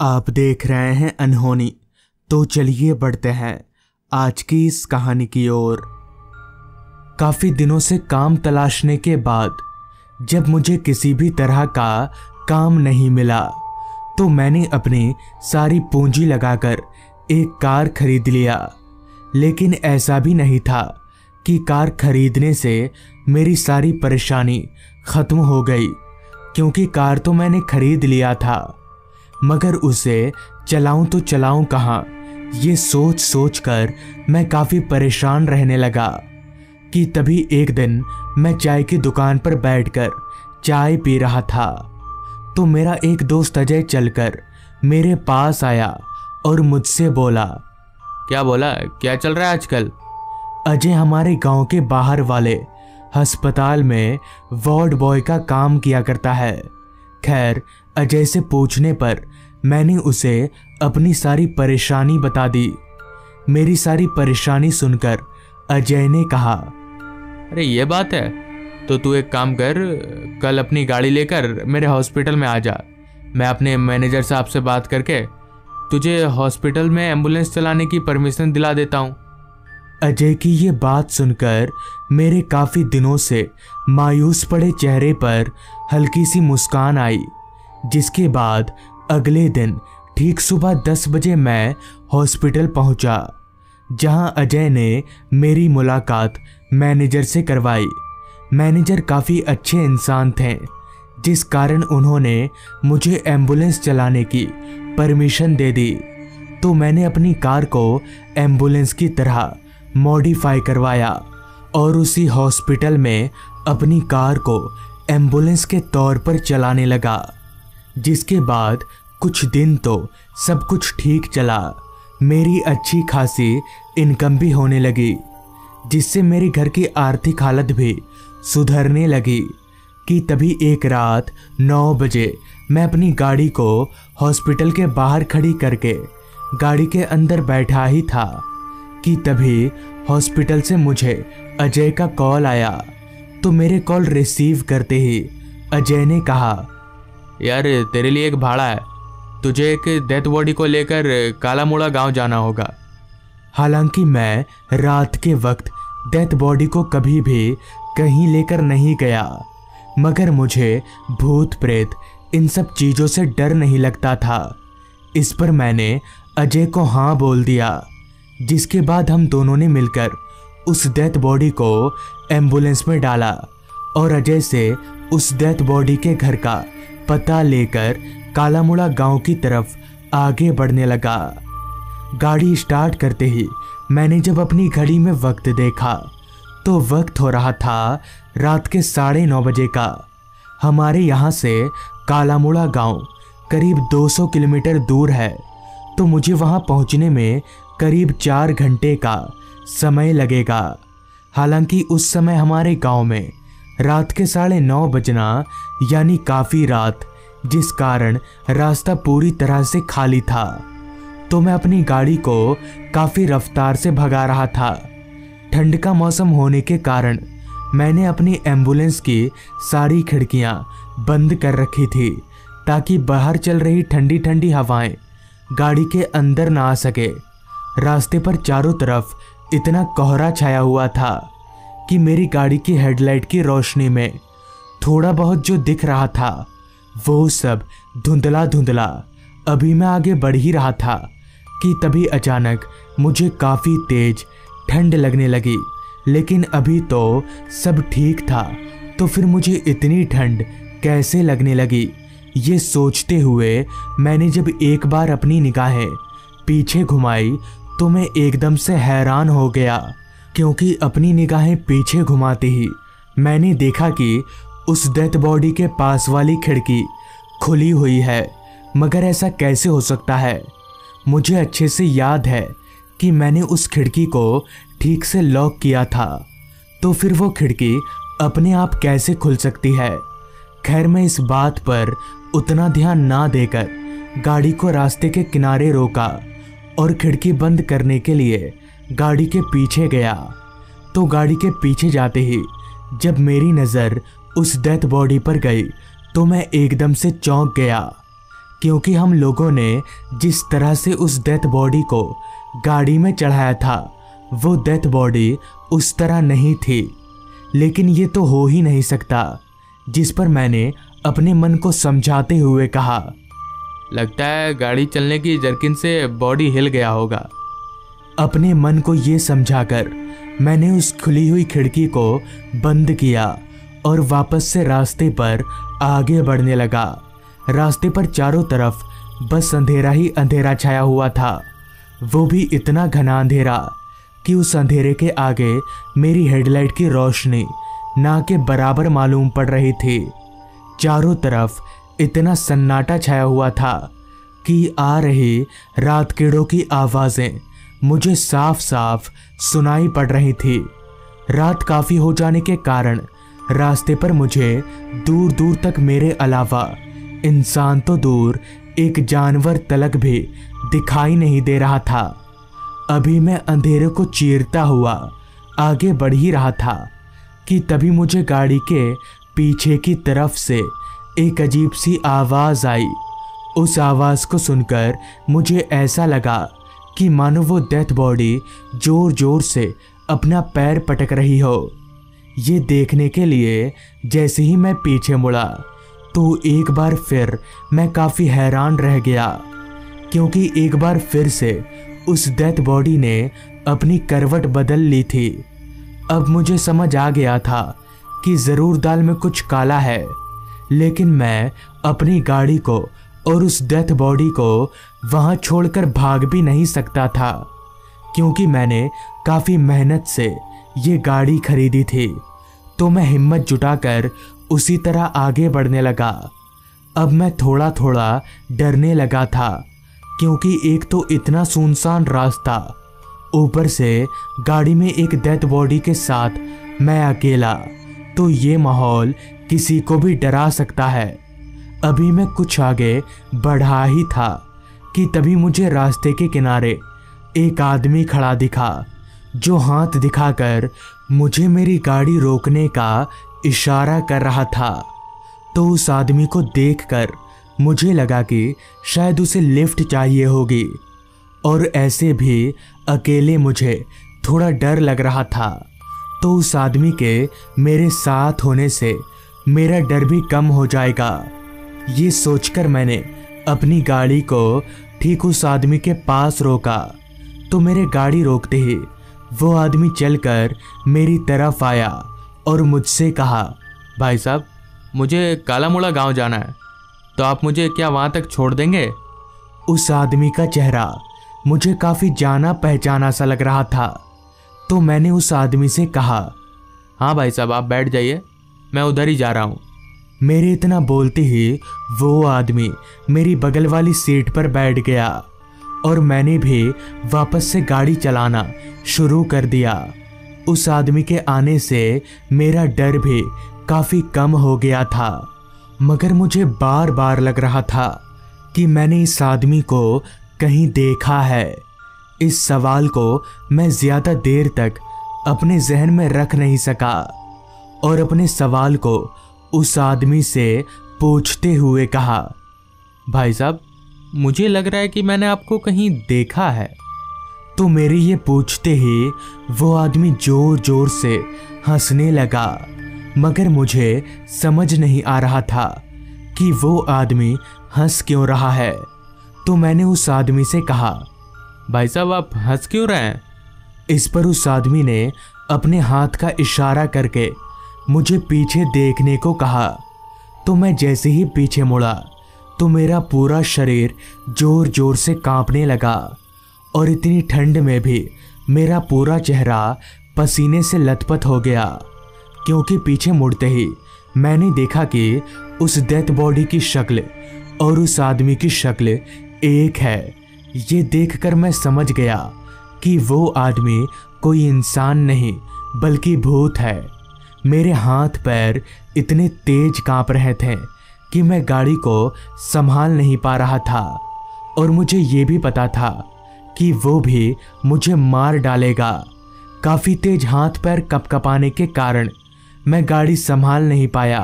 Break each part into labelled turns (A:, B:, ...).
A: आप देख रहे हैं अनहोनी। तो चलिए बढ़ते हैं आज की इस कहानी की ओर। काफी दिनों से काम तलाशने के बाद जब मुझे किसी भी तरह का काम नहीं मिला तो मैंने अपनी सारी पूंजी लगाकर एक कार खरीद लिया। लेकिन ऐसा भी नहीं था कि कार खरीदने से मेरी सारी परेशानी खत्म हो गई, क्योंकि कार तो मैंने खरीद लिया था, मगर उसे चलाऊं तो चलाऊं कहाँ, ये सोच सोच कर मैं काफ़ी परेशान रहने लगा कि तभी एक दिन मैं चाय की दुकान पर बैठकर चाय पी रहा था तो मेरा एक दोस्त अजय चलकर मेरे पास आया और मुझसे बोला।
B: क्या बोला? क्या चल रहा है आजकल?
A: अजय हमारे गांव के बाहर वाले अस्पताल में वार्ड बॉय का काम किया करता है। खैर, अजय से पूछने पर मैंने उसे अपनी सारी परेशानी बता दी। मेरी सारी परेशानी सुनकर अजय ने कहा,
B: अरे ये बात है, तो तू एक काम कर, कल अपनी गाड़ी लेकर मेरे हॉस्पिटल में आ जा। मैं अपने मैनेजर साहब से बात करके तुझे हॉस्पिटल में एम्बुलेंस चलाने की परमिशन दिला देता हूँ।
A: अजय की ये बात सुनकर मेरे काफ़ी दिनों से मायूस पड़े चेहरे पर हल्की सी मुस्कान आई। जिसके बाद अगले दिन ठीक सुबह 10 बजे मैं हॉस्पिटल पहुंचा, जहां अजय ने मेरी मुलाकात मैनेजर से करवाई। मैनेजर काफ़ी अच्छे इंसान थे, जिस कारण उन्होंने मुझे एम्बुलेंस चलाने की परमिशन दे दी। तो मैंने अपनी कार को एम्बुलेंस की तरह मॉडिफाई करवाया और उसी हॉस्पिटल में अपनी कार को एम्बुलेंस के तौर पर चलाने लगा। जिसके बाद कुछ दिन तो सब कुछ ठीक चला। मेरी अच्छी खासी इनकम भी होने लगी, जिससे मेरे घर की आर्थिक हालत भी सुधरने लगी कि तभी एक रात 9 बजे मैं अपनी गाड़ी को हॉस्पिटल के बाहर खड़ी करके गाड़ी के अंदर बैठा ही था कि तभी हॉस्पिटल से मुझे अजय का कॉल आया। तो मेरे कॉल रिसीव करते ही अजय ने कहा,
B: यार तेरे लिए एक भाड़ा है, तुझे एक डेथ बॉडी को लेकर कालामुड़ा गांव जाना होगा।
A: हालांकि मैं रात के वक्त डेथ बॉडी को कभी भी कहीं लेकर नहीं गया, मगर मुझे भूत प्रेत इन सब चीज़ों से डर नहीं लगता था। इस पर मैंने अजय को हाँ बोल दिया, जिसके बाद हम दोनों ने मिलकर उस डेथ बॉडी को एम्बुलेंस में डाला और अजय से उस डेथ बॉडी के घर का पता लेकर कालामुड़ा गांव की तरफ आगे बढ़ने लगा। गाड़ी स्टार्ट करते ही मैंने जब अपनी घड़ी में वक्त देखा तो वक्त हो रहा था रात के 9:30 बजे का। हमारे यहाँ से कालामुड़ा गांव करीब 200 किलोमीटर दूर है, तो मुझे वहाँ पहुँचने में करीब 4 घंटे का समय लगेगा। हालांकि उस समय हमारे गांव में रात के 9:30 बजना यानी काफ़ी रात, जिस कारण रास्ता पूरी तरह से खाली था। तो मैं अपनी गाड़ी को काफ़ी रफ्तार से भगा रहा था। ठंड का मौसम होने के कारण मैंने अपनी एम्बुलेंस की सारी खिड़कियां बंद कर रखी थी, ताकि बाहर चल रही ठंडी ठंडी हवाएं गाड़ी के अंदर ना आ सके। रास्ते पर चारों तरफ इतना कोहरा छाया हुआ था कि मेरी गाड़ी की हेडलाइट की रोशनी में थोड़ा बहुत जो दिख रहा था वो सब धुंधला धुंधला। अभी मैं आगे बढ़ ही रहा था कि तभी अचानक मुझे काफ़ी तेज ठंड लगने लगी। लेकिन अभी तो सब ठीक था, तो फिर मुझे इतनी ठंड कैसे लगने लगी, ये सोचते हुए मैंने जब एक बार अपनी निगाहें पीछे घुमाई तो मैं एकदम से हैरान हो गया, क्योंकि अपनी निगाहें पीछे घुमाते ही मैंने देखा कि उस डेथ बॉडी के पास वाली खिड़की खुली हुई है। मगर ऐसा कैसे हो सकता है? मुझे अच्छे से याद है कि मैंने उस खिड़की को ठीक से लॉक किया था, तो फिर वो खिड़की अपने आप कैसे खुल सकती है? खैर, मैं इस बात पर उतना ध्यान ना देकर गाड़ी को रास्ते के किनारे रोका और खिड़की बंद करने के लिए गाड़ी के पीछे गया। तो गाड़ी के पीछे जाते ही जब मेरी नज़र उस डेथ बॉडी पर गई तो मैं एकदम से चौंक गया, क्योंकि हम लोगों ने जिस तरह से उस डेथ बॉडी को गाड़ी में चढ़ाया था वो डेथ बॉडी उस तरह नहीं थी। लेकिन ये तो हो ही नहीं सकता, जिस पर मैंने अपने मन को समझाते हुए कहा,
B: लगता है गाड़ी चलने की जर्किन से बॉडी हिल गया होगा।
A: अपने मन को ये समझाकर मैंने उस खुली हुई खिड़की को बंद किया और वापस से रास्ते पर आगे बढ़ने लगा। रास्ते पर चारों तरफ बस अंधेरा ही अंधेरा छाया हुआ था, वो भी इतना घना अंधेरा कि उस अंधेरे के आगे मेरी हेडलाइट की रोशनी ना के बराबर मालूम पड़ रही थी। चारों तरफ इतना सन्नाटा छाया हुआ था कि आ रही रात कीड़ों की आवाज़ें मुझे साफ साफ सुनाई पड़ रही थी। रात काफ़ी हो जाने के कारण रास्ते पर मुझे दूर दूर तक मेरे अलावा इंसान तो दूर एक जानवर तलक भी दिखाई नहीं दे रहा था। अभी मैं अंधेरे को चीरता हुआ आगे बढ़ ही रहा था कि तभी मुझे गाड़ी के पीछे की तरफ से एक अजीब सी आवाज़ आई। उस आवाज़ को सुनकर मुझे ऐसा लगा कि मानो वो डेथ बॉडी जोर जोर से अपना पैर पटक रही हो। ये देखने के लिए जैसे ही मैं पीछे मुड़ा तो एक बार फिर मैं काफ़ी हैरान रह गया, क्योंकि एक बार फिर से उस डेथ बॉडी ने अपनी करवट बदल ली थी। अब मुझे समझ आ गया था कि ज़रूर दाल में कुछ काला है, लेकिन मैं अपनी गाड़ी को और उस डेथ बॉडी को वहाँ छोड़कर भाग भी नहीं सकता था, क्योंकि मैंने काफ़ी मेहनत से ये गाड़ी खरीदी थी। तो मैं हिम्मत जुटाकर उसी तरह आगे बढ़ने लगा। अब मैं थोड़ा थोड़ा डरने लगा था, क्योंकि एक तो इतना सुनसान रास्ता, ऊपर से गाड़ी में एक डेथ बॉडी के साथ मैं अकेला, तो ये माहौल किसी को भी डरा सकता है। अभी मैं कुछ आगे बढ़ा ही था कि तभी मुझे रास्ते के किनारे एक आदमी खड़ा दिखा, जो हाथ दिखाकर मुझे मेरी गाड़ी रोकने का इशारा कर रहा था। तो उस आदमी को देखकर मुझे लगा कि शायद उसे लिफ्ट चाहिए होगी, और ऐसे भी अकेले मुझे थोड़ा डर लग रहा था। तो उस आदमी के मेरे साथ होने से मेरा डर भी कम हो जाएगा, ये सोचकर मैंने अपनी गाड़ी को ठीक उस आदमी के पास रोका। तो मेरे गाड़ी रोकते ही वो आदमी चलकर मेरी तरफ आया और मुझसे कहा,
B: भाई साहब, मुझे काला मुड़ा गांव जाना है, तो आप मुझे क्या वहाँ तक छोड़ देंगे?
A: उस आदमी का चेहरा मुझे काफ़ी जाना पहचाना सा लग रहा था। तो मैंने उस आदमी से कहा,
B: हाँ भाई साहब, आप बैठ जाइए, मैं उधर ही जा रहा हूँ।
A: मेरे इतना बोलते ही वो आदमी मेरी बगल वाली सीट पर बैठ गया और मैंने भी वापस से गाड़ी चलाना शुरू कर दिया। उस आदमी के आने से मेरा डर भी काफ़ी कम हो गया था, मगर मुझे बार बार लग रहा था कि मैंने इस आदमी को कहीं देखा है। इस सवाल को मैं ज़्यादा देर तक अपने जहन में रख नहीं सका और अपने सवाल को उस आदमी से पूछते हुए कहा,
B: भाई साहब, मुझे लग रहा है कि मैंने आपको कहीं देखा है।
A: तो मेरी ये पूछते ही वो आदमी जोर जोर से हंसने लगा, मगर मुझे समझ नहीं आ रहा था कि वो आदमी हंस क्यों रहा है। तो मैंने उस आदमी से कहा,
B: भाई साहब, आप हंस क्यों रहे हैं?
A: इस पर उस आदमी ने अपने हाथ का इशारा करके मुझे पीछे देखने को कहा। तो मैं जैसे ही पीछे मुड़ा तो मेरा पूरा शरीर जोर जोर से कांपने लगा और इतनी ठंड में भी मेरा पूरा चेहरा पसीने से लथपथ हो गया, क्योंकि पीछे मुड़ते ही मैंने देखा कि उस डेथ बॉडी की शक्ल और उस आदमी की शक्ल एक है। ये देखकर मैं समझ गया कि वो आदमी कोई इंसान नहीं बल्कि भूत है। मेरे हाथ पैर इतने तेज कांप रहे थे कि मैं गाड़ी को संभाल नहीं पा रहा था, और मुझे ये भी पता था कि वो भी मुझे मार डालेगा। काफ़ी तेज हाथ पैर कपकपाने के कारण मैं गाड़ी संभाल नहीं पाया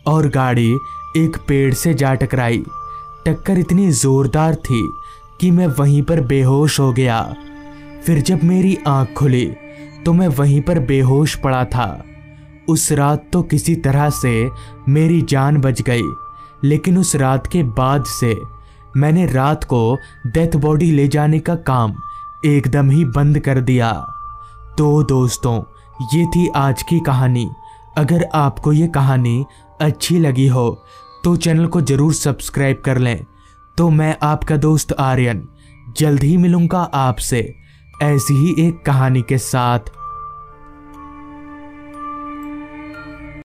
A: और गाड़ी एक पेड़ से जा टकराई। टक्कर इतनी जोरदार थी कि मैं वहीं पर बेहोश हो गया। फिर जब मेरी आंख खुली तो मैं वहीं पर बेहोश पड़ा था। उस रात तो किसी तरह से मेरी जान बच गई, लेकिन उस रात के बाद से मैंने रात को डेथ बॉडी ले जाने का काम एकदम ही बंद कर दिया। तो दोस्तों, ये थी आज की कहानी। अगर आपको ये कहानी अच्छी लगी हो तो चैनल को ज़रूर सब्सक्राइब कर लें। तो मैं आपका दोस्त आर्यन जल्द ही मिलूंगा आपसे ऐसी ही एक कहानी के साथ।